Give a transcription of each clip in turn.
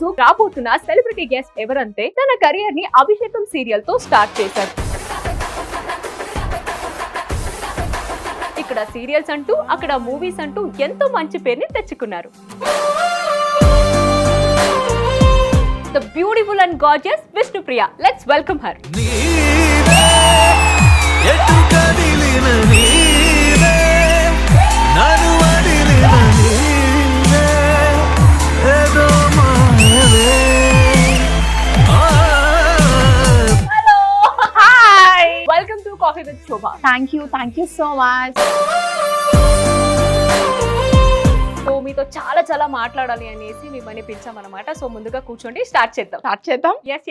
రోజు రాబోతున్న celebrity guest ఎవరంటే తన కెరియర్ ని అభిషేకం సీరియల్ తో స్టార్ట్ చేశారు. ఇక్కడ సీరియల్స్ అంటూ అక్కడ మూవీస్ అంటూ ఎంతో మంచి పేరుని తెచ్చుకున్నారు. The beautiful and gorgeous Vishnupriya. Let's welcome her. Hello. Hi. Welcome to Coffee with Shobha. Thank you so much. So మీతో చాలా మాట్లాడాలి అనేసి మిమ్మల్ని పిలిచామన్నమాట. సో ముందుగా కూర్చోండి, స్టార్ట్ చేద్దాం. Yes.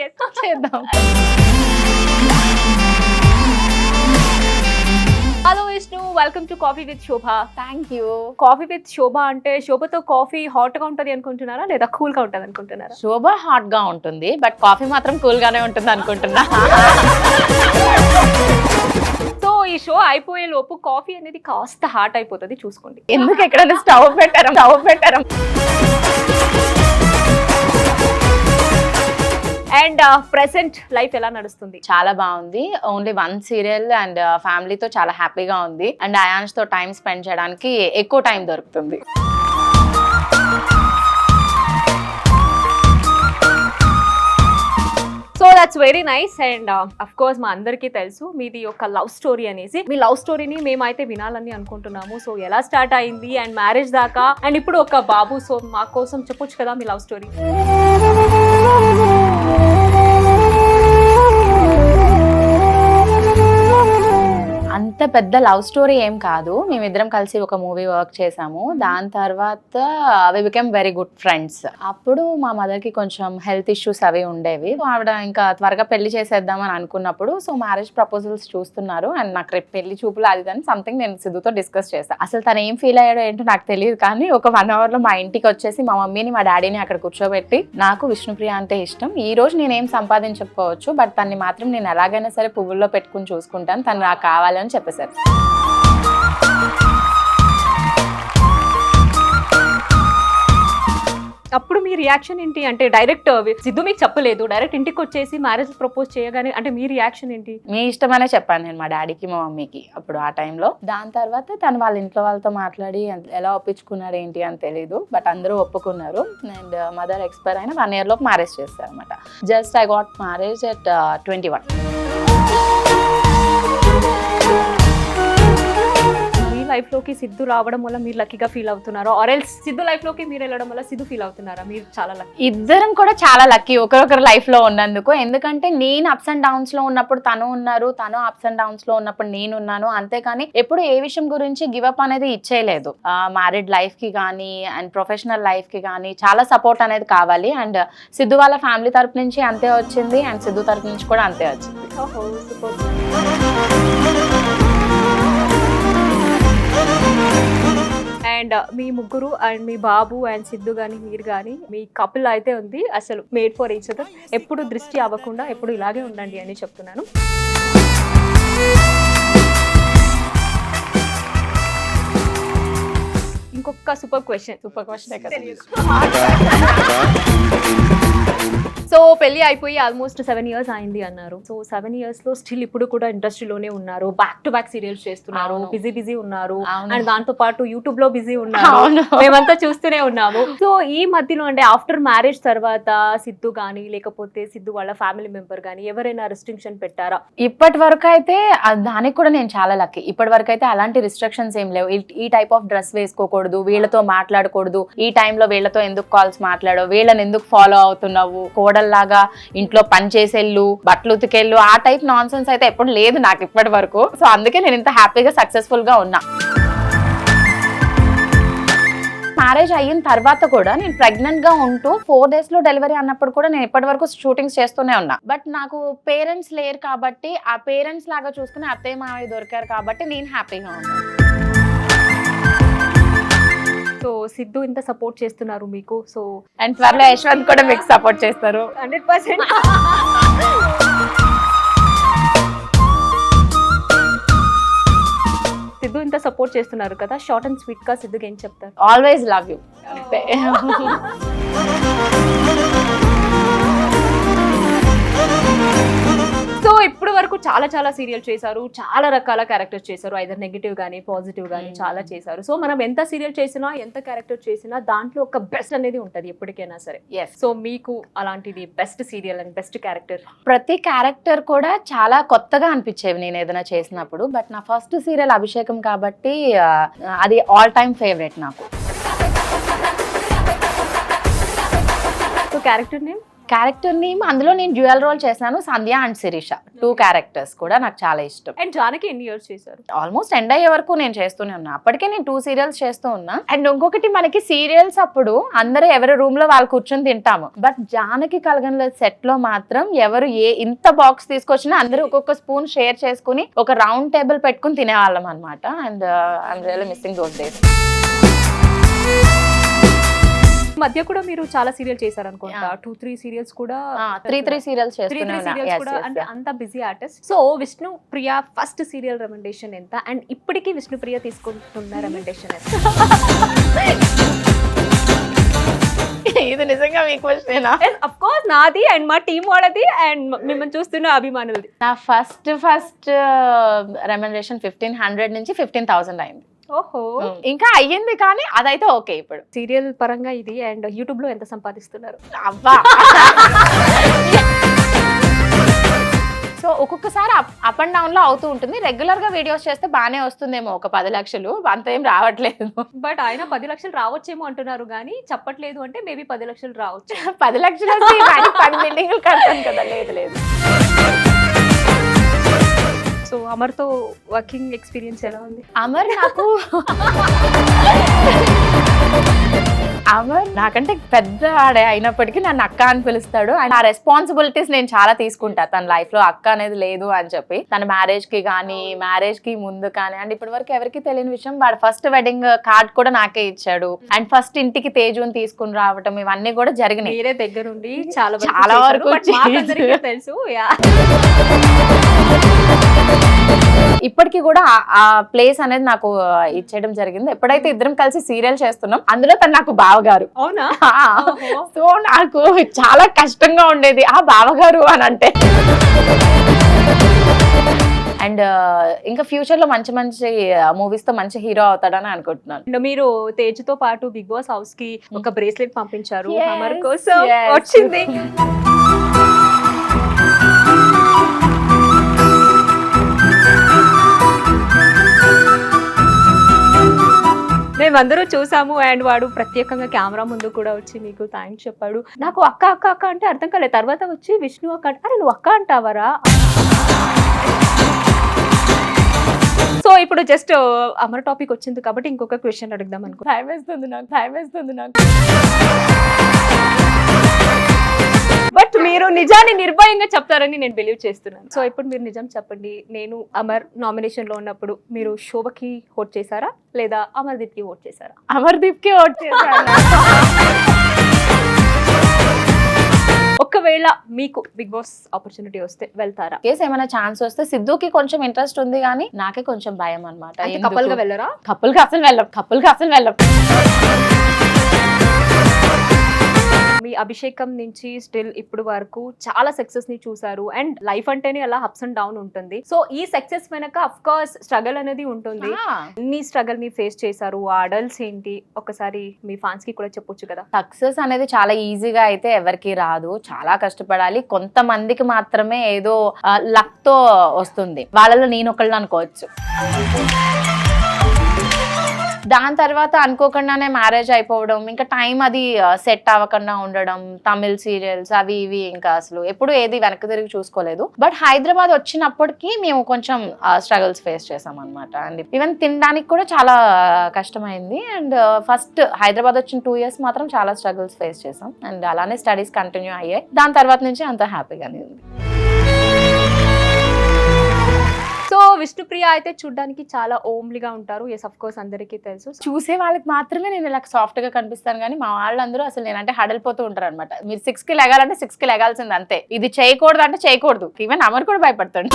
చేద్దాం. Hello Vishnu, welcome to coffee with Shobha. Thank you. Coffee with Shobha అంటే శోభతో కాఫీ హాట్ గా ఉంటది అనుకుంటున్నారా లేదా కూల్ గా ఉంటది అనుకుంటున్నారా? శోభ హాట్ గా ఉంటుంది, బట్ కాఫీ మాత్రం కూల్ గానే ఉంటుంది అనుకుంటున్నా. సో ఈ షో అయిపోయే లోపు కాఫీ అనేది కాస్త హాట్ అయిపోతుంది, చూసుకోండి. ఎందుకు ఎక్కడైనా స్టవ్ పెట్టారు. అండ్ ప్రెసెంట్ లైఫ్ ఎలా నడుస్తుంది? చాలా బాగుంది. ఓన్లీ 1 సీరియల్ అండ్ ఫ్యామిలీతో చాలా హ్యాపీగా ఉంది. అండ్ అయాన్స్ తో టైం స్పెండ్ చేయడానికి ఎక్కువ టైం దొరుకుతుంది. So that's very nice. And of course మా అందరికీ తెలుసు మీది ఒక లవ్ స్టోరీ అనేసి. మీ లవ్ స్టోరీని మేమైతే వినాలని అనుకుంటున్నాము. సో ఎలా స్టార్ట్ అయింది అండ్ మ్యారేజ్ దాకా అండ్ ఇప్పుడు ఒక బాబు. సో మా కోసం చెప్పొచ్చు కదా మీ లవ్ స్టోరీ? అంత పెద్ద లవ్ స్టోరీ ఏం కాదు. మేమిద్దరం కలిసి ఒక మూవీ వర్క్ చేసాము. దాని తర్వాత we become very good friends. అప్పుడు మా మదర్ కి కొంచెం హెల్త్ ఇష్యూస్ అవి ఉండేవి. ఆవిడ ఇంకా త్వరగా పెళ్లి చేసేద్దాం అని అనుకున్నప్పుడు సో మ్యారేజ్ ప్రపోజల్స్ చూస్తున్నారు. అండ్ నాకు రేపు పెళ్లి చూపులు అది అని సంథింగ్ నేను సిద్ధుతో డిస్కస్ చేశాను. అసలు తను ఏం ఫీల్ అయ్యాడో ఏంటో నాకు తెలియదు, కానీ ఒక 1 అవర్ లో మా ఇంటికి వచ్చేసి మా మమ్మీని మా డాడీని అక్కడ కూర్చోబెట్టి నాకు విష్ణుప్రియ అంటే ఇష్టం, ఈ రోజు నేనేం సంపాదించకపోవచ్చు బట్ తన్ని మాత్రం నేను ఎలాగైనా సరే పువ్వుల్లో పెట్టుకుని చూసుకుంటాను, తను నాకు కావాలని చెప్పేశారు. అప్పుడు మీ రియాక్షన్ ఏంటి? అంటే డైరెక్ట్ సిద్ధు మీకు చెప్పలేదు, డైరెక్ట్ ఇంటికి వచ్చేసి మ్యారేజ్ ప్రపోజ్ చేయగానే అంటే మీ రియాక్షన్ ఏంటి? మీ ఇష్టమనే చెప్పాను నేను మా డాడీకి మా మమ్మీకి అప్పుడు ఆ టైంలో. దాని తర్వాత తను వాళ్ళ ఇంట్లో వాళ్ళతో మాట్లాడి ఎలా ఒప్పించుకున్నారు ఏంటి అని తెలీదు, బట్ అందరూ ఒప్పుకున్నారు. అండ్ మదర్ ఎక్స్పైర్ అయిన 1 year లోపు మ్యారేజ్ చేస్తారు అనమాట. Just I got marriage at 21. Life లోకి సిద్ధు రావడం వల్ల మీరు లక్కీగా ఫీల్ అవుతున్నారా, ఆర్ ఎల్స్ సిద్ధు లైఫ్ లోకి మీరు వెళ్ళడం వల్ల సిద్ధు ఫీల్ అవుతున్నారా? మీరు చాలా లక్కీ. ఇద్దరం కూడా చాలా లక్కీ ఒకరొకరు లైఫ్ లో ఉన్నందుకు. ఎందుకంటే నేను అప్స్ అండ్ డౌన్స్ లో ఉన్నప్పుడు తను ఉన్నారు, తను అప్స్ అండ్ డౌన్స్ లో ఉన్నప్పుడు నేను ఉన్నాను. అంతేకాని ఎప్పుడు ఏ విషయం గురించి గివప్ అనేది ఇచ్చేయలేదు. మ్యారీడ్ లైఫ్ కి కానీ అండ్ ప్రొఫెషనల్ లైఫ్ కి కానీ చాలా సపోర్ట్ అనేది కావాలి. అండ్ సిద్ధు వాళ్ళ ఫ్యామిలీ తరపు నుంచి అంతే వచ్చింది అండ్ సిద్ధు తరపు నుంచి కూడా అంతే వచ్చింది. అండ్ మీ ముగ్గురు and me Babu and Siddhu గాని మీరు గాని మీ కపుల్ అయితే ఉంది అసలు మేడ్ ఫర్ ఈచ్ అదర్. ఎప్పుడు దృష్టి అవ్వకుండా ఎప్పుడు ఇలాగే ఉండండి అని చెప్తున్నాను. ఇంకొక సూపర్ క్వశ్చన్ సో పెళ్లి అయిపోయి ఆల్మోస్ట్ 7 years అయింది అన్నారు. సో 7 years లో స్టిల్ ఇప్పుడు కూడా ఇండస్ట్రీలోనే ఉన్నారు, బ్యాక్ టు బ్యాక్ సీరియల్స్ చేస్తున్నారు, బిజీ ఉన్నారు అండ్ దాంతో పాటు యూట్యూబ్ లో బిజీ ఉన్నారు, మేమంతా చూస్తూనే ఉన్నాము. సో ఈ మధ్యలో అంటే ఆఫ్టర్ మ్యారేజ్ తర్వాత సిద్ధు గానీ లేకపోతే సిద్ధు వాళ్ళ ఫ్యామిలీ మెంబర్ గానీ ఎవరైనా రిస్ట్రిక్షన్ పెట్టారా? ఇప్పటి వరకు అయితే దానికి కూడా నేను చాలా లక్కీ. ఇప్పటి వరకు అయితే అలాంటి రిస్ట్రిక్షన్స్ ఏం లేవు. ఈ టైప్ ఆఫ్ డ్రెస్ వేసుకోకూడదు, వీళ్ళతో మాట్లాడకూడదు, ఈ టైంలో వీళ్ళతో ఎందుకు కాల్స్ మాట్లాడవు, వీళ్ళని ఎందుకు ఫాలో అవుతున్నావు, లాగా ఇంట్లో పని చేసేళ్ళు, బట్టలు ఉతికెళ్ళు, ఆ టైప్ నాన్ సెన్స్ అయితే ఎప్పుడు లేదు నాకు ఇప్పటి వరకు. సో అందుకే నేను ఇంత హ్యాపీగా సక్సెస్ఫుల్ గా ఉన్నా. మ్యారేజ్ అయిన తర్వాత కూడా నేను ప్రెగ్నెంట్ గా ఉంటూ 4 days లో డెలివరీ అన్నప్పుడు కూడా నేను ఇప్పటి వరకు షూటింగ్స్ చేస్తూనే ఉన్నా. బట్ నాకు పేరెంట్స్ లేరు కాబట్టి ఆ పేరెంట్స్ లాగా చూసుకుని అత్తయ్య మావయ్య దొరికారు కాబట్టి నేను హ్యాపీగా ఉన్నాను. సో సిద్ధు ఇంత సపోర్ట్ చేస్తున్నారు మీకు. సో అండ్ త్వరలో యశ్వంత్ కూడా మీకు సపోర్ట్ చేస్తారు 100%. సిద్ధు ఇంత సపోర్ట్ చేస్తున్నారు కదా, షార్ట్ అండ్ స్వీట్ గా సిద్ధుకి ఏం చెప్తారు? Always love you. వరకు చాలా చాలా సీరియల్ చేశారు, చాలా రకాల క్యారెక్టర్స్ చేశారు, ఐదర్ నెగిటివ్ గానీ పాజిటివ్ గానీ చాలా చేశారు. సో మనం ఎంత సీరియల్ చేసినా ఎంత క్యారెక్టర్ చేసినా దాంట్లో ఒక బెస్ట్ అనేది ఉంటది ఎప్పటికైనా సరే. సో మీకు అలాంటిది best serial and best character? ప్రతి క్యారెక్టర్ కూడా చాలా కొత్తగా అనిపించేవి నేను ఏదైనా చేసినప్పుడు. బట్ నా ఫస్ట్ సీరియల్ అభిషేకం కాబట్టి అది ఆల్ టైమ్ ఫేవరెట్ నాకు. సో క్యారెక్టర్ నేమ్ అందులో నేను డ్యూయల్ రోల్ చేశాను, సంధ్య అండ్ శిరీష. 2 క్యారెక్టర్స్ కూడా నాకు చాలా ఇష్టం. అండ్ జానకి ఎన్ని ఇయర్స్ చేశారు? ఆల్మోస్ట్ ఎండ్ అయ్యే వరకు నేను చేస్తూనే ఉన్నా. అప్పటికే నేను 2 సీరియల్స్ చేస్తూ ఉన్నా. అండ్ ఇంకొకటి, మనకి సీరియల్స్ అప్పుడు అందరూ ఎవరి రూమ్ లో వాళ్ళు కూర్చొని తింటాము. బట్ జానకి కలగన్ల సెట్ లో మాత్రం ఎవరు ఇంత బాక్స్ తీసుకొచ్చినా అందరూ ఒక్కొక్క స్పూన్ షేర్ చేసుకుని ఒక రౌండ్ టేబుల్ పెట్టుకుని తినేవాళ్ళం అనమాట. And I'm really missing those days. మధ్య కూడా మీరు చాలా సీరియల్ చేశారు అనుకుంటా. 2-3 సీరియల్స్ కూడా 3 సీరియల్స్ అంటే అంత బిజీ ఆర్టిస్ట్. సో విష్ణు ప్రియ ఫస్ట్ సీరియల్ రెమెండేషన్ ఎంత, అండ్ ఇప్పటికీ విష్ణు ప్రియ తీసుకుంటున్న రెమెండేషన్ ఎంత? ఇది నిజంగా మీ క్వశ్చనేనా? ఆఫ్ కోర్స్ నాది అండ్ మా టీం వాళ్ళది అండ్ మిమ్మల్ని చూస్తున్న అభిమానులది. నా ఫస్ట్ రెమెండేషన్ 1500 నుంచి 15,000 అయింది. ఓహో, ఇంకా అయ్యింది కానీ అదైతే ఓకే. ఇప్పుడు సీరియల్ పరంగా ఇది. అండ్ యూట్యూబ్ లో ఎంత సంపాదిస్తున్నారు? అబ్బా, సో ఒక్కొక్కసారి అప్ అండ్ డౌన్ లో అవుతూ ఉంటుంది. రెగ్యులర్ గా వీడియోస్ చేస్తే బానే వస్తుందేమో ఒక 10 లక్షలు, అంత ఏం రావట్లేదు. బట్ ఆయన 10 లక్షలు రావచ్చేమో అంటున్నారు కానీ చెప్పట్లేదు. అంటే మేబీ 10 లక్షలు రావచ్చు. 10 లక్షలు 10 బిల్డింగ్లు కడతాను కదా. లేదు. సో అమర్తో వర్కింగ్ ఎక్స్పీరియన్స్ ఎలా ఉంది? అమర్ నాకంటే పెద్దవాడే అయినప్పటికీ నన్ను అక్క అని పిలుస్తాడు. అండ్ ఆ రెస్పాన్సిబిలిటీస్ నేను చాలా తీసుకుంటా. తన లైఫ్ లో అక్క అనేది లేదు అని చెప్పి, తన మ్యారేజ్ కి కానీ మ్యారేజ్ కి ముందు కానీ, అండ్ ఇప్పటి వరకు ఎవరికి తెలియని విషయం, వాడు ఫస్ట్ వెడ్డింగ్ కార్డ్ కూడా నాకే ఇచ్చాడు. అండ్ ఫస్ట్ ఇంటికి తేజుని తీసుకుని రావటం, ఇవన్నీ కూడా జరిగినాయి. మీరే దగ్గరుండి చాలా వరకు తెలుసు. ఇప్పటికీ కూడా ఆ ప్లేస్ అనేది నాకు ఇచ్చేయడం జరిగింది. ఎప్పుడైతే ఇద్దరం కలిసి సీరియల్ చేస్తున్నాం, అందులో తను నాకు బావగారు. అవునా? సో నాకు చాలా కష్టంగా ఉండేది ఆ బావగారు అని అంటే. అండ్ ఇంకా ఫ్యూచర్ లో మంచి మూవీస్ తో మంచి హీరో అవుతాడని అనుకుంటున్నాను. మీరు తేజుతో పాటు బిగ్ బాస్ హౌస్ కి ఒక బ్రేస్లెట్ పంపించారు, అమర్ కోసం వచ్చింది. మేమందరూ చూసాము. అండ్ వాడు ప్రత్యేకంగా కెమెరా ముందు కూడా వచ్చి మీకు థ్యాంక్స్ చెప్పాడు. నాకు అక్క అక్క అక్క అంటే అర్థం కాలేదు. తర్వాత వచ్చి విష్ణు అక్క అంటే, అరే నువ్వు అక్క అంటావరా? సో ఇప్పుడు జస్ట్ అమర్ టాపిక్ వచ్చింది కాబట్టి ఇంకొక క్వశ్చన్ అడుగుదాం అనుకో. భయం వేస్తుంది నాకు. బట్ మీరు నిజాన్ని నిర్భయంగా చెప్తారని నేను బిలీవ్ చేస్తున్నాను. సో ఇప్పుడు మీరు నిజం చెప్పండి. నేను అమర్ నామినేషన్ లో ఉన్నప్పుడు మీరు శోభకి ఓట్ చేశారా లేదా అమర్దీప్ కి ఓట్ చేశారా? అమర్దీప్ కి ఓట్ చేశాను. ఒకవేళ మీకు బిగ్ బాస్ ఆపర్చునిటీ వస్తే వెళ్తారా? కేసు ఏమైనా ఛాన్స్ వస్తే, సిద్ధుకి కొంచెం ఇంట్రెస్ట్ ఉంది కానీ నాకే కొంచెం భయం అనమాట. కపుల్ గా వెళ్ళరా? కపుల్ గా అసలు వెళ్ళం. మీ అభిషేకం నుంచి స్టిల్ ఇప్పుడు వరకు చాలా సక్సెస్ ని చూసారు. అండ్ లైఫ్ అంటేనే అలా అప్స్ అండ్ డౌన్ ఉంటుంది. సో ఈ సక్సెస్ వెనక అఫ్ కోర్స్ స్ట్రగల్ అనేది ఉంటుంది. మీ స్ట్రగల్ ని ఫేస్ చేశారు. ఆ అడల్ట్స్ ఏంటి ఒకసారి మీ ఫ్యాన్స్ కి కూడా చెప్పొచ్చు కదా. సక్సెస్ అనేది చాలా ఈజీగా అయితే ఎవరికి రాదు, చాలా కష్టపడాలి. కొంతమందికి మాత్రమే ఏదో లక్ తో వస్తుంది. వాళ్ళలో నేను ఒకళ్ళు అనుకోవచ్చు. దాని తర్వాత అనుకోకుండానే మ్యారేజ్ అయిపోవడం, ఇంకా టైం అది సెట్ అవ్వకుండా ఉండడం, తమిళ్ సీరియల్స్ అవి ఇవి, ఇంకా అసలు ఎప్పుడు ఏది వెనక్కి తిరిగి చూసుకోలేదు. బట్ హైదరాబాద్ వచ్చినప్పటికీ మేము కొంచెం స్ట్రగుల్స్ ఫేస్ చేసాం అనమాట. అండ్ ఈవెన్ తినడానికి కూడా చాలా కష్టమైంది. అండ్ ఫస్ట్ హైదరాబాద్ వచ్చిన 2 years మాత్రం చాలా స్ట్రగుల్స్ ఫేస్ చేసాం. అండ్ అలానే స్టడీస్ కంటిన్యూ అయ్యాయి. దాని తర్వాత నుంచి అంత హ్యాపీగానే ఉంది. సో విష్ణుప్రియ అయితే చూడడానికి చాలా ఓమ్లీగా ఉంటారు. ఎస్ ఆఫ్ కోర్స్ అందరికీ తెలుసు. చూసే వాళ్ళకి మాత్రమే నేను ఇలా సాఫ్ట్ గా కనిపిస్తాను కానీ మా వాళ్ళందరూ అసలు నేనంటే హడలిపోతూ ఉంటారు అనమాట. మీరు 6 కి లెగాలంటే 6 కి లెగాల్సింది అంతే. ఇది చేయకూడదు అంటే చేయకూడదు. ఈవెన్ అమర్ కూడా భయపడతాడు.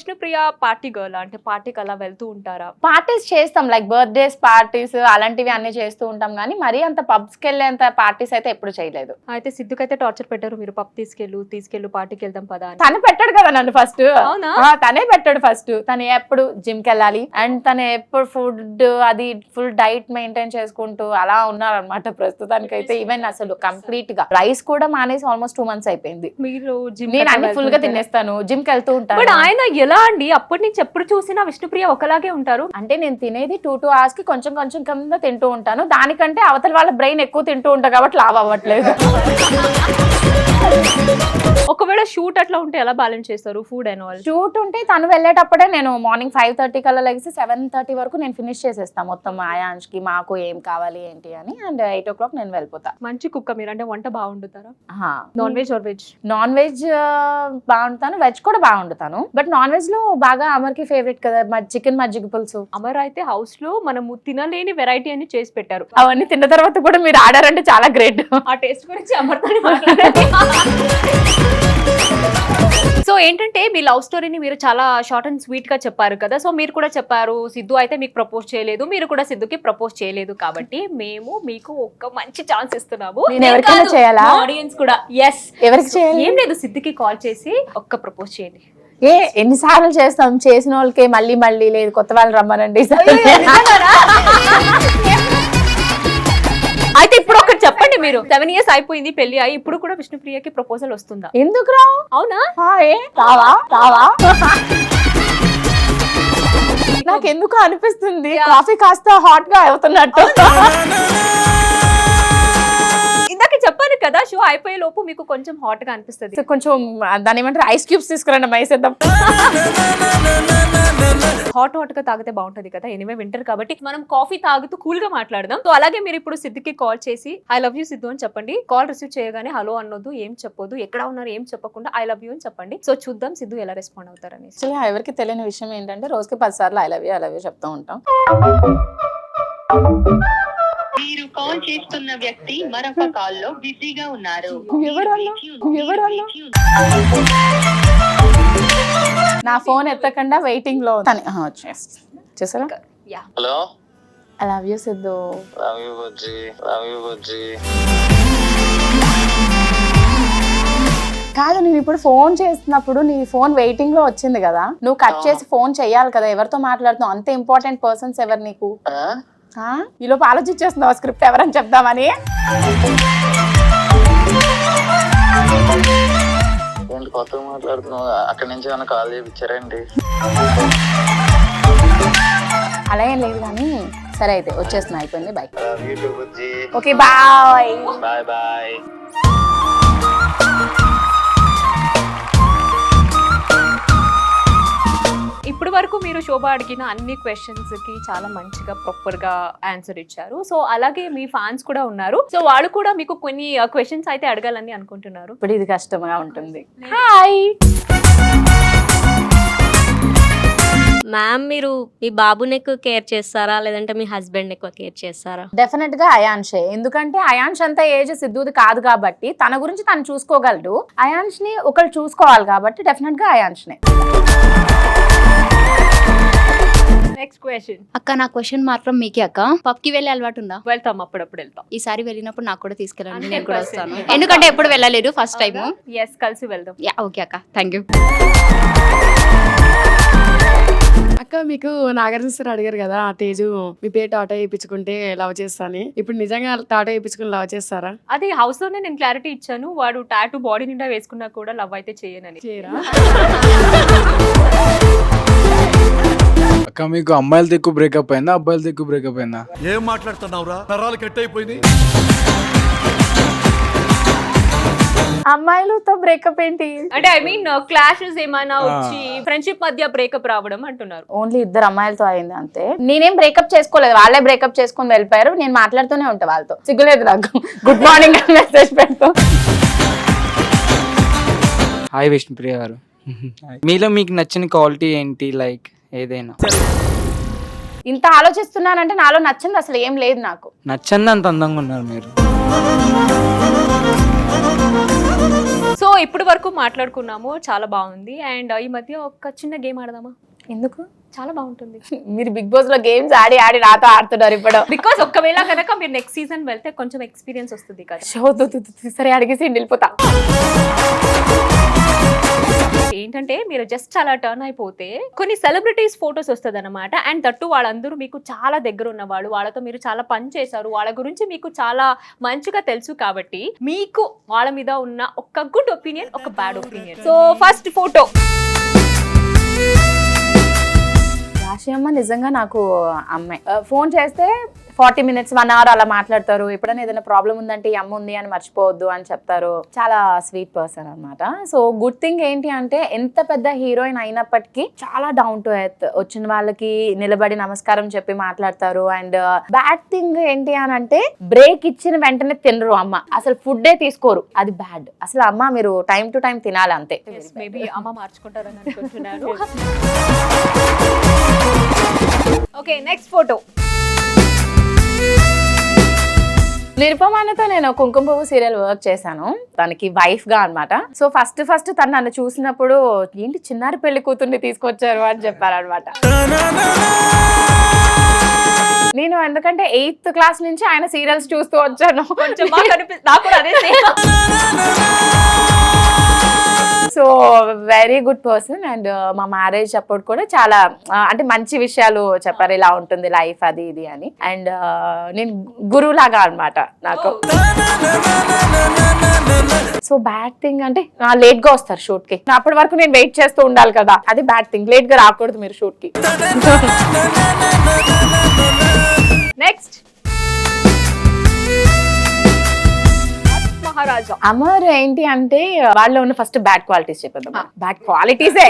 విష్ణుప్రియ పార్టీ గర్ల్ అంటే పార్టీకి అలా వెళ్తూ ఉంటారా? పార్టీస్ చేస్తాం, లైక్ బర్త్డేస్ పార్టీస్ అలాంటివి అన్ని చేస్తూ ఉంటాం, కానీ మరీ అంత పబ్స్ కి వెళ్ళేంత పార్టీస్ అయితే ఎప్పుడు చేయలేదు. అయితే సిద్ధుకైతే టార్చర్ పెట్టారు, మీరు పబ్ తీసుకెళ్ళు పార్టీకి వెళ్దాం పదా అని. తను పెట్టాడు కదా నన్ను ఫస్ట్. అవునా? తనే పెట్టాడు ఫస్ట్. తను ఎప్పుడు జిమ్ కి వెళ్ళాలి అండ్ తను ఎప్పుడు ఫుడ్ అది ఫుల్ డైట్ మెయింటైన్ చేసుకుంటూ అలా ఉన్నారనమాట ప్రస్తుతానికి అయితే. ఈవెన్ అసలు కంప్లీట్ గా రైస్ కూడా మానేసి ఆల్మోస్ట్ 2 months అయిపోయింది. మీరు జిమ్ నేను అన్ని ఫుల్ గా తినేస్తాను, జిమ్ కి వెళ్తూ ఉంటాను. బట్ ఆయన ఎలా అండి అప్పటి నుంచి ఎప్పుడు చూసినా విష్ణుప్రియ ఒకలాగే ఉంటారు? అంటే నేను తినేది 2 hours కి కొంచెం కొంచెం కింద తింటూ ఉంటాను, దానికంటే అవతల వాళ్ళ బ్రెయిన్ ఎక్కువ తింటూ ఉంటా కాబట్టి లావ్ అవ్వట్లేదు. ఒకవేళ షూట్ అట్లా ఉంటే ఎలా బ్యాలెన్స్ చేస్తారు ఫుడ్ అండ్ ఆల్? షూట్ ఉంటే తను వెళ్ళేటప్పుడే నేను మార్నింగ్ 5:30 కల్లా లెగిసి 7:30 వరకు నేను ఫినిష్ చేసేస్తాను మొత్తం ఆయాంష్ కి మాకు ఏం కావాలి ఏంటి అని. అండ్ 8 o'clock నేను వెళ్ళిపోతా. మంచి కుక్క మీరు, అంటే వంట బాగుండుతారా? Non veg or veg? Non veg బాగుంటాను, వెజ్ కూడా బాగుంటాను. బట్ నాన్ వెజ్ లో బాగా అమర్కి ఫేవరెట్ కదా చికెన్ మజ్జిగ పులుసు. అమర్ అయితే హౌస్ లో మనము తినలేని వెరైటీ అని చేసి పెట్టారు. అవన్నీ తిన్న తర్వాత కూడా మీరు ఆడారంటే చాలా గ్రేట్. ఆ టేస్ట్ గురించి అమర్తో మాట్లాడారు. సో ఏంటంటే మీ లవ్ స్టోరీని మీరు చాలా షార్ట్ అండ్ స్వీట్ గా చెప్పారు కదా. సో మీరు కూడా చెప్పారు సిద్ధు అయితే మీకు ప్రపోజ్ చేయలేదు, మీరు కూడా సిద్ధుకి ప్రపోజ్ చేయలేదు, కాబట్టి మేము మీకు ఒక మంచి ఛాన్స్ ఇస్తున్నాము. ఆడియన్స్ కూడా ఎస్ ఎవరికి చేయాలి? ఏం లేదు, సిద్ధుకి కాల్ చేసి ఒక్క ప్రపోజ్ చేయండి. ఎన్నిసార్లు చేస్తాం, చేసిన వాళ్ళకి మళ్ళీ మళ్ళీ లేదు కొత్త వాళ్ళు రమ్మనండి. అయితే ఇప్పుడు ఒకటి చెప్పండి, మీరు 7 years అయిపోయింది పెళ్లి అయ్యి, ఇప్పుడు కూడా విష్ణుప్రియకి ప్రపోజల్ వస్తుందా? ఎందుకు రావు? అవునా? రావా నాకు ఎందుకు అనిపిస్తుంది కాఫీ కాస్త హాట్ గా అవుతున్నట్టు. ఇందాక చెప్పాను కదా, షో అయిపోయే లోపు మీకు కొంచెం హాట్ గా అనిపిస్తుంది. కొంచెం దాని ఏమంటారు ఐస్ క్యూబ్స్ తీసుకురండి మైసేద్దాం. హాట్ గా తాగితే బాగుంటది కదా. ఎనివే వింటర్ కాబట్టి మనం కాఫీ తాగుతూ కూల్ గా మాట్లాడదాం. సో అలాగే మీరు ఇప్పుడు సిద్ధుకి కాల్ చేసి ఐ లవ్ యూ సిద్ధు అని చెప్పండి. కాల్ రిసీవ్ చేయగానే హలో అనొద్దు, ఏం చెప్పొద్దు, ఎక్కడ ఉన్నారు ఏం చెప్పకుండా ఐ లవ్ యూ అని చెప్పండి. సో చూద్దాం సిద్ధు ఎలా రెస్పాండ్ అవుతారని. ఎవరికి తెలియని విషయం ఏంటంటే రోజుకి 10 సార్లు ఐ లవ్ యూ చెప్తూ ఉంటాం. మీరు కాల్ చేస్తున్న వ్యక్తి మరొక కాల్ లో బిజీగా ఉన్నారు. నా ఫోన్ ఎత్తకుండా వెయిటింగ్ లో చూసారా? Hello, I love you Siddhu. Love you Bujji, love you Bujji. కాదు, నేను ఇప్పుడు ఫోన్ చేస్తున్నప్పుడు నీ ఫోన్ వెయిటింగ్ లో వచ్చింది కదా, నువ్వు కట్ చేసి ఫోన్ చెయ్యాలి కదా. ఎవరితో మాట్లాడుతున్నావు? అంత ఇంపార్టెంట్ పర్సన్స్ ఎవరు నీకు? ఈలోపు ఆలోచించేస్తున్నావు స్క్రిప్ట్ ఎవరని చెప్దామని. ఏంటి కొత్తగా మాట్లాడుతున్నావు? అక్కడి నుంచి ఏమైనా కాల్ చేయించారండి? అలా ఏం లేదు కానీ సరే అయితే వచ్చేస్తున్నా, అయిపోయింది, బాయ్. లవ్ యూ టు బుజ్జి. Okay bye. Bye bye. ఇప్పటి వరకు మీరు శోభ అడిగిన అన్ని క్వశ్చన్స్ కి చాలా మంచిగా ప్రాపర్ గా ఆన్సర్ ఇచ్చారు. సో అలాగే మీ ఫ్యాన్స్ కూడా ఉన్నారు, సో వాళ్ళు కూడా మీకు కొన్ని క్వశ్చన్స్ అయితే అడగాలని అనుకుంటున్నారు. ఇప్పుడు ఇది కష్టంగా ఉంటుంది. హాయ్ మ్యామ్, మీరు మీ బాబుని ఎక్కువ కేర్ చేస్తారా లేదంటే మీ హస్బెండ్ ఎక్కువ కేర్ చేస్తారా? డెఫినెట్ గా అయాన్షే. ఎందుకంటే అయాన్ష్ అంత ఏజ్ సిద్ధుది కాదు కాబట్టి తన గురించి తను చూసుకోగలడు. అయాన్ష్ ని ఒకరు చూసుకోవాలి కాబట్టి డెఫినెట్ గా అయాన్ష్నే. Next question. అక్క, నా క్వశ్చన్ మాత్రం మీకే అక్క. పబ్ కి వెళ్ళే అలవాటు ఉందా? వెళ్తాం, అప్పుడప్పుడు వెళ్తాం. ఈసారి వెళ్ళినప్పుడు నాకు కూడా తీసుకెళ్ళండి, నేను కూడా వస్తాను. ఎందుకంటే ఎప్పుడు వెళ్ళలేదు, ఫస్ట్ టైం. ఎస్, కలిసి వెళ్దాం. యా ఓకే అక్క, థ్యాంక్ యూ. అక్క, మీకు నాగార్జున సార్ అడిగారు కదా ఆ తేజు మీ పేరు టాటో వేయించుకుంటే లవ్ చేస్తాను. ఇప్పుడు నిజంగా టాటో వేయించుకుని లవ్ చేస్తారా? అది హౌస్ లోనే నేను క్లారిటీ ఇచ్చాను. వాడు టాటూ బాడీ నిండా వేసుకున్నా కూడా లవ్ అయితే చేయనని. చేయరా? అక్క, మీకు అమ్మాయిలతో ఎక్కువ బ్రేకప్ అయిందా అబ్బాయిలతో ఎక్కువ బ్రేకప్ అయిందా? ఏం మాట్లాడుతున్నావురా? నరాలు కట్ అయిపోయింది. అమ్మాయిలతో బ్రేకప్ ఏంటి అంటే ఐ మీన్ క్లాషెస్ ఏమైనా వచ్చి ఫ్రెండ్షిప్ మధ్య బ్రేకప్ రావడం అంటున్నారు. ఓన్లీ 2 అమ్మాయిలతో అయింది అంతే. నేనేం బ్రేకప్ చేసుకోలేదు, వాళ్ళే బ్రేకప్ చేసుకుని వెళ్ళిపోయారు. నేను మాట్లాడుతూనే ఉంటా వాళ్ళతో, సిగ్గులేదు నాకు. గుడ్ మార్నింగ్ అని మెసేజ్ పెడతాం. హాయ్ విష్ణుప్రియ గారు, మీలో మీకు నచ్చిన క్వాలిటీ ఏంటి? లైక్ ఏదైనా. ఇంత ఆలోచిస్తున్నానంటే నాలో నచ్చింది అసలు ఏం లేదు నాకు. నచ్చంది అంత అందంగా ఉన్నారు మీరు. సో ఇప్పటి వరకు మాట్లాడుకున్నాము, చాలా బాగుంది. అండ్ ఈ మధ్య ఒక చిన్న గేమ్ ఆడదామా? ఎందుకు? చాలా బాగుంటుంది. మీరు బిగ్ బాస్ లో గేమ్స్ ఆడి నాతో ఆడుతున్నారు ఇప్పుడు. బికాస్ ఒకవేళ కనుక మీరు నెక్స్ట్ సీజన్ వెళ్తే కొంచెం ఎక్స్పీరియన్స్ వస్తుంది కదా. సరే అడిగేసి వెళ్ళిపోతా. ఏంటంటే మీరు జస్ట్ అలా టర్న్ అయిపోతే కొన్ని సెలబ్రిటీస్ ఫొటోస్ వస్తుంది అనమాట. అండ్ దట్టు వాళ్ళందరూ మీకు చాలా దగ్గర ఉన్నవాళ్ళు, వాళ్ళతో మీరు చాలా పని చేశారు, వాళ్ళ గురించి మీకు చాలా మంచిగా తెలుసు కాబట్టి మీకు వాళ్ళ మీద ఉన్న ఒక గుడ్ ఒపీనియన్, ఒక bad opinion. So first photo. రాశి అమ్మ నిజంగా నాకు అమ్మాయి. ఫోన్ చేస్తే 40 minutes 1 hour అలా మాట్లాడతారు. ఎప్పుడైనా ఏదైనా ప్రాబ్లం ఉందంటే ఈ అమ్మ ఉంది అని మర్చిపోవద్దు అని చెప్తారు. చాలా స్వీట్ పర్సన్ అనమాట. సో గుడ్ థింగ్ ఏంటి అంటే ఎంత పెద్ద హీరోయిన్ అయినప్పటికీ చాలా డౌన్ టు ఎర్త్, వచ్చిన వాళ్ళకి నిలబడి నమస్కారం చెప్పి మాట్లాడతారు. అండ్ బ్యాడ్ థింగ్ ఏంటి అని అంటే బ్రేక్ ఇచ్చిన వెంటనే తినరు అమ్మ, అసలు ఫుడ్డే తీసుకోరు. అది బ్యాడ్. అసలు అమ్మ మీరు టైం టు టైం తినాలి అంతే. మేబీ అమ్మ మార్చుకుంటారని అనుకుంటున్నాను. Okay, next photo. నిరుపమానతో నేను కుంకుమ పువ్వు సీరియల్ వర్క్ చేశాను, తనకి వైఫ్ గా అన్నమాట. సో ఫస్ట్ తను నన్ను చూసినప్పుడు ఏంటి చిన్నారి పెళ్లి కూతుర్ని తీసుకొచ్చారు అని చెప్పారనమాట. నేను ఎందుకంటే 8th క్లాస్ నుంచి ఆయన సీరియల్స్ చూస్తూ వచ్చాను. So very good person. And మా మ్యారేజ్ అప్పుడు కూడా చాలా అంటే మంచి విషయాలు చెప్పారు, ఇలా ఉంటుంది లైఫ్ అది ఇది అని. అండ్ నేను గురువు లాగా అనమాట నాకు. సో బ్యాడ్ థింగ్ అంటే లేట్ గా వస్తారు షూట్ కి, అప్పటి వరకు నేను వెయిట్ చేస్తూ ఉండాలి కదా, అది బ్యాడ్ థింగ్. లేట్ గా రాకూడదు మీరు షూట్ కి. నెక్స్ట్ మహారాజా. అమర్ ఏంటి అంటే వాళ్ళు ఉన్న ఫస్ట్ బ్యాడ్ క్వాలిటీస్ చెప్పేద్దాం. బ్యాడ్ క్వాలిటీసే.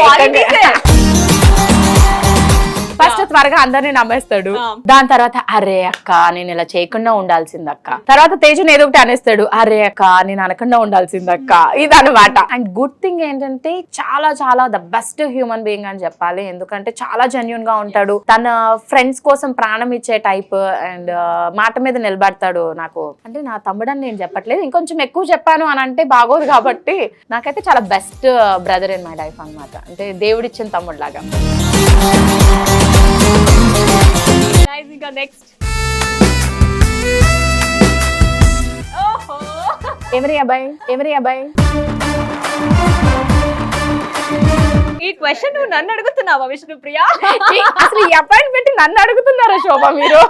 ఫస్ట్ త్వరగా అందరినీ నమ్మేస్తాడు. దాని తర్వాత అరే అక్క నేను ఇలా చేయకుండా ఉండాల్సింది అక్క. తర్వాత తేజుని ఏదో ఒకటి అనేస్తాడు, అరే అక్క నేను అనకుండా ఉండాల్సింది అక్క, ఇదనమాట. అండ్ గుడ్ థింగ్ ఏంటంటే చాలా చాలా ద బెస్ట్ హ్యూమన్ బీయింగ్ అని చెప్పాలి. ఎందుకంటే చాలా జెన్యూన్ గా ఉంటాడు, తన ఫ్రెండ్స్ కోసం ప్రాణం ఇచ్చే టైప్. అండ్ మాట మీద నిలబడతాడు. నాకు అంటే నా తమ్ముడని నేను చెప్పట్లేదు, ఇంకొంచెం ఎక్కువ చెప్పాను అని అంటే బాగోదు, కాబట్టి నాకైతే చాలా best brother in my life అనమాట. అంటే దేవుడిచ్చిన తమ్ముడు లాగా. నెక్స్ట్ ఎవరి అబ్బాయి ఈ క్వశ్చన్ నువ్వు నన్ను అడుగుతున్నావా విష్ణుప్రియ? అసలు ఈ అబ్బాయిని పెట్టి నన్ను అడుగుతున్నారా శోభ మీరు?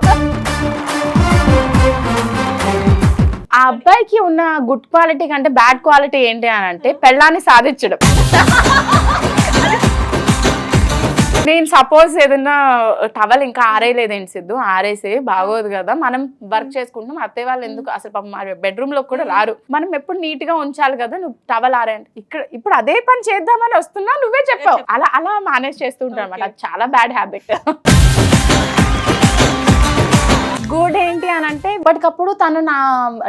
ఆ అబ్బాయికి ఉన్న గుడ్ క్వాలిటీ కంటే బ్యాడ్ క్వాలిటీ ఏంటి అని అంటే పెళ్ళాన్ని సాధించడం. నేను సపోజ్ ఏదన్నా టవల్ ఇంకా ఆరేయలేదేంటి సిద్ధు, ఆరేసే బాగోదు కదా, మనం వర్క్ చేసుకుంటాం, అత్తయ్య వాళ్ళు ఎందుకు అసలు మా బెడ్రూమ్ లో కూడా రారు, మనం ఎప్పుడు నీట్ గా ఉంచాలి కదా, నువ్వు టవల్ ఆరేయండి ఇక్కడ ఇప్పుడు అదే పని చేద్దామని వస్తున్నా నువ్వే చెప్పావు. అలా మేనేజ్ చేస్తూ ఉంటాను అనమాట. అది చాలా బ్యాడ్ హ్యాబిట్. గుడ్ ఏంటి అని అంటే ఇప్పటికప్పుడు తను నా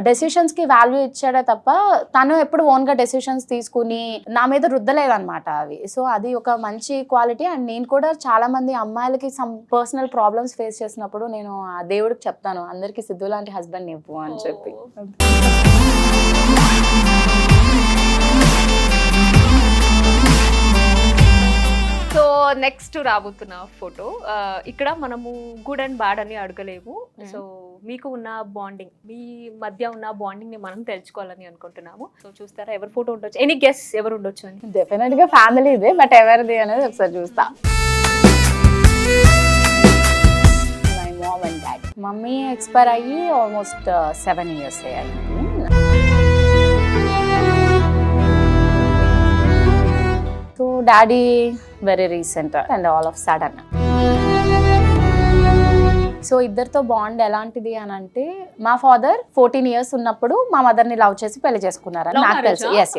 డెసిషన్స్ కి వాల్యూ ఇచ్చాడే తప్ప తను ఎప్పుడు ఓన్ గా డెసిషన్స్ తీసుకుని నా మీద రుద్దలేదన్నమాట అవి. సో అది ఒక మంచి క్వాలిటీ. అండ్ నేను కూడా చాలా మంది అమ్మాయిలకి సమ్ పర్సనల్ ప్రాబ్లమ్స్ ఫేస్ చేసినప్పుడు నేను ఆ దేవుడికి చెప్తాను, అందరికి సిద్ధు లాంటి హస్బెండ్ ఇవ్వు అని చెప్పి. సో నెక్స్ట్ రాబోతున్న ఫోటో. ఇక్కడ మనము గుడ్ అండ్ బ్యాడ్ అని అడగలేము. సో మీకు ఉన్న బాండింగ్, మీ మధ్య ఉన్న బాండింగ్ ని మనం తెలుసుకోవాలని అనుకుంటున్నాము. సో చూస్తారా ఎవరి ఫోటో ఉండొచ్చు? ఎనీ గెస్ ఎవరు ఉండొచ్చు అని? డెఫినెట్ గా ఫ్యామిలీ ఇదే, బట్ ఎవరిది అనేది ఒకసారి చూస్తా. My mom and dad. Mummy expire అయ్యి ఆల్మోస్ట్ 7 years అయ్యింది. So daddy very recent and all of sudden. So ఇద్దరితో బాండ్ ఎలాంటిది అని అంటే మా ఫాదర్ 14 years ఉన్నప్పుడు మా మదర్ ని లవ్ చేసి పెళ్లి చేసుకున్నారని నాకు తెలుసు. ఎస్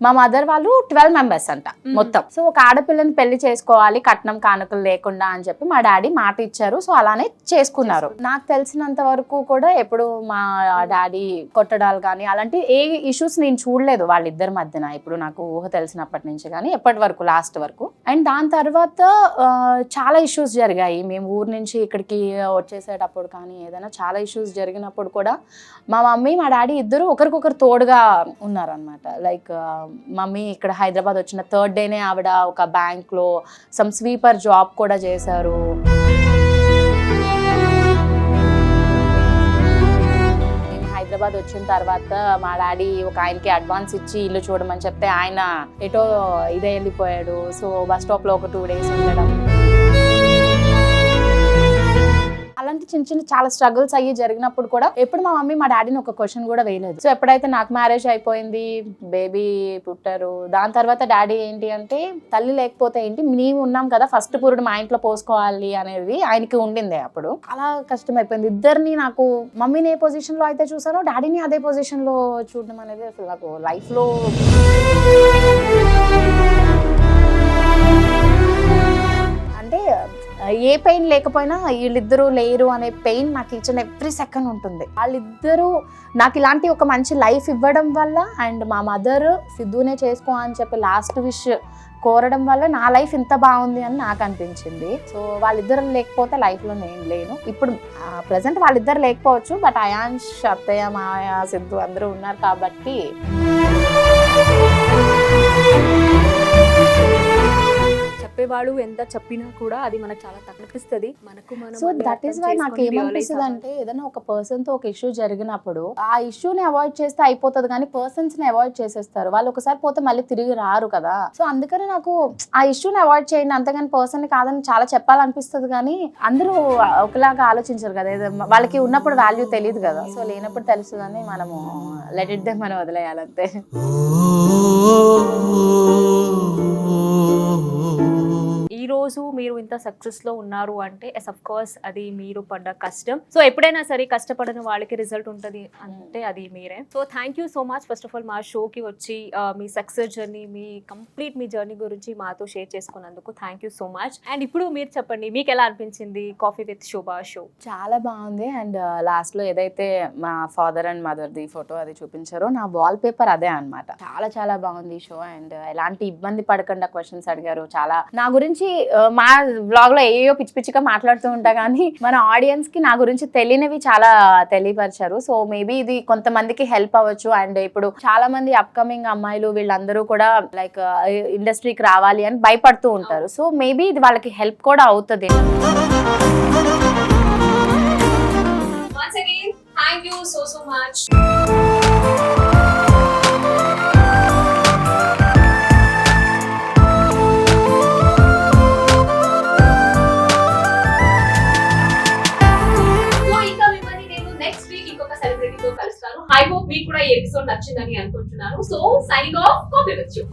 మా మదర్ వాళ్ళు 12 members అంట మొత్తం. సో ఒక ఆడపిల్లని పెళ్లి చేసుకోవాలి కట్నం కానుకలు లేకుండా అని చెప్పి మా డాడీ మాట ఇచ్చారు. సో అలానే చేసుకున్నారు. నాకు తెలిసినంత వరకు కూడా ఎప్పుడు మా డాడీ కొట్టడాలు కానీ అలాంటి ఏ ఇష్యూస్ నేను చూడలేదు వాళ్ళిద్దరి మధ్యన, ఇప్పుడు నాకు ఊహ తెలిసినప్పటి నుంచి కానీ ఎప్పటి వరకు లాస్ట్ వరకు. అండ్ దాని తర్వాత చాలా ఇష్యూస్ జరిగాయి. మేము ఊరు నుంచి ఇక్కడికి ఊరికి వచ్చేసేటప్పుడు కానీ ఏదైనా చాలా ఇష్యూస్ జరిగినప్పుడు కూడా మా మమ్మీ మా డాడీ ఇద్దరు ఒకరికొకరు తోడుగా ఉన్నారనమాట. లైక్ మమ్మీ ఇక్కడ హైదరాబాద్ వచ్చిన థర్డ్ డేనే ఆవిడ ఒక బ్యాంక్లో సమ్ స్వీపర్ జాబ్ కూడా చేశారు. హైదరాబాద్ వచ్చిన తర్వాత మా డాడీ ఒక ఆయనకి అడ్వాన్స్ ఇచ్చి ఇల్లు చూడమని చెప్తే ఆయన ఎటో ఇదే వెళ్ళిపోయాడు. సో బస్ స్టాప్లో ఒక 2 days ఉండడం, అలాంటి చిన్న చిన్న చాలా స్ట్రగుల్స్ అయ్యి జరిగినప్పుడు కూడా ఎప్పుడు మా మమ్మీ మా డాడీని ఒక క్వశ్చన్ కూడా వేయలేదు. సో ఎప్పుడైతే నాకు మ్యారేజ్ అయిపోయింది, బేబీ పుట్టారు, దాని తర్వాత డాడీ ఏంటి అంటే తల్లి లేకపోతే ఏంటి, మేము ఉన్నాం కదా ఫస్ట్ పురుడు మా ఇంట్లో పోసుకోవాలి అనేది ఆయనకి ఉండింది. అప్పుడు అలా కష్టం అయిపోయింది. ఇద్దరిని నాకు మమ్మీని ఏ పొజిషన్ లో అయితే చూసానో డాడీని అదే పొజిషన్ లో చూడడం అనేది అసలు నాకు లైఫ్ లో అంటే ఏ పెయిన్ లేకపోయినా వీళ్ళిద్దరూ లేరు అనే పెయిన్ నాకు ఈచ్ అండ్ ఎవ్రీ సెకండ్ ఉంటుంది. వాళ్ళిద్దరూ నాకు ఇలాంటి ఒక మంచి లైఫ్ ఇవ్వడం వల్ల అండ్ మా మదర్ సిద్ధునే చేసుకో అని చెప్పి లాస్ట్ విష్ కోరడం వల్ల నా లైఫ్ ఇంత బాగుంది అని నాకు అనిపించింది. సో వాళ్ళిద్దరు లేకపోతే లైఫ్లో నేను లేను. ఇప్పుడు ప్రజెంట్ వాళ్ళిద్దరు లేకపోవచ్చు, బట్ అయాన్ష్, అత్తయ్య, మాయ, సిద్ధు అందరూ ఉన్నారు కాబట్టి చెప్పేవాడు ఎంత చెప్పినా కూడా అది మనకు చాలా తగ్గిస్తుంది. మనకు మనం సో దట్ ఈస్ వై నాకు ఏమనిపిస్తుంది అంటే ఏదైనా ఒక పర్సన్ తో ఒక ఇష్యూ జరిగినప్పుడు ఆ ఇష్యూని అవాయిడ్ చేస్తే అయిపోతుంది, కానీ పర్సన్స్ ని అవాయిడ్ చేసేస్తారు. వాళ్ళు ఒకసారి పోతే మళ్ళీ తిరిగి రారు కదా. సో అందుకని నాకు ఆ ఇష్యూని అవాయిడ్ చేయండి, అంతేగాని పర్సన్ ని కాదని చాలా చెప్పాలనిపిస్తుంది. కానీ అందరూ ఒకలాగా ఆలోచించరు కదా, వాళ్ళకి ఉన్నప్పుడు వాల్యూ తెలియదు కదా. సో లేనప్పుడు తెలుస్తుందని మనము లెట్ ఇట్ దే మనం వదిలేయాలంతే. ఈ రోజు మీరు ఇంత సక్సెస్ లో ఉన్నారు అంటే అఫ్ కోర్స్ అది మీరు పడ్డ కష్టం. సో ఎప్పుడైనా సరే కష్టపడని వాళ్ళకి రిజల్ట్ ఉంటుంది అంటే అది మీరే. So thank you so much first of all మా షోకి వచ్చి మీ సక్సెస్ జర్నీ, మీ జర్నీ గురించి మాతో షేర్ చేసుకున్నందుకు thank you so much. And ఇప్పుడు మీరు చెప్పండి, మీకు ఎలా అనిపించింది కాఫీ విత్ శోభా షో? చాలా బాగుంది. అండ్ లాస్ట్ లో ఏదైతే మా father and mother the photo అది చూపించారో నా వాల్ పేపర్ అదే అన్నమాట. చాలా చాలా బాగుంది షో. అండ్ ఎలాంటి ఇబ్బంది పడకుండా క్వశ్చన్స్ అడిగారు. చాలా నా గురించి మా బ్లాగ్ లో ఏయో పిచ్చి పిచ్చిగా మాట్లాడుతూ ఉంటా, కానీ మన ఆడియన్స్ కి నా గురించి తెలియనివి చాలా తెలియపరిచారు. సో మేబీ ఇది కొంతమందికి హెల్ప్ అవ్వచ్చు. అండ్ ఇప్పుడు చాలా మంది అప్కమింగ్ అమ్మాయిలు వీళ్ళందరూ కూడా లైక్ ఇండస్ట్రీకి రావాలి అని భయపడుతూ ఉంటారు. సో మేబీ ఇది వాళ్ళకి హెల్ప్ కూడా అవుతుంది. Once again, thank you so much. I hope మీకు కూడా ఈ ఎపిసోడ్ నచ్చిందని అనుకుంటున్నాను. So signing off, coffee with you.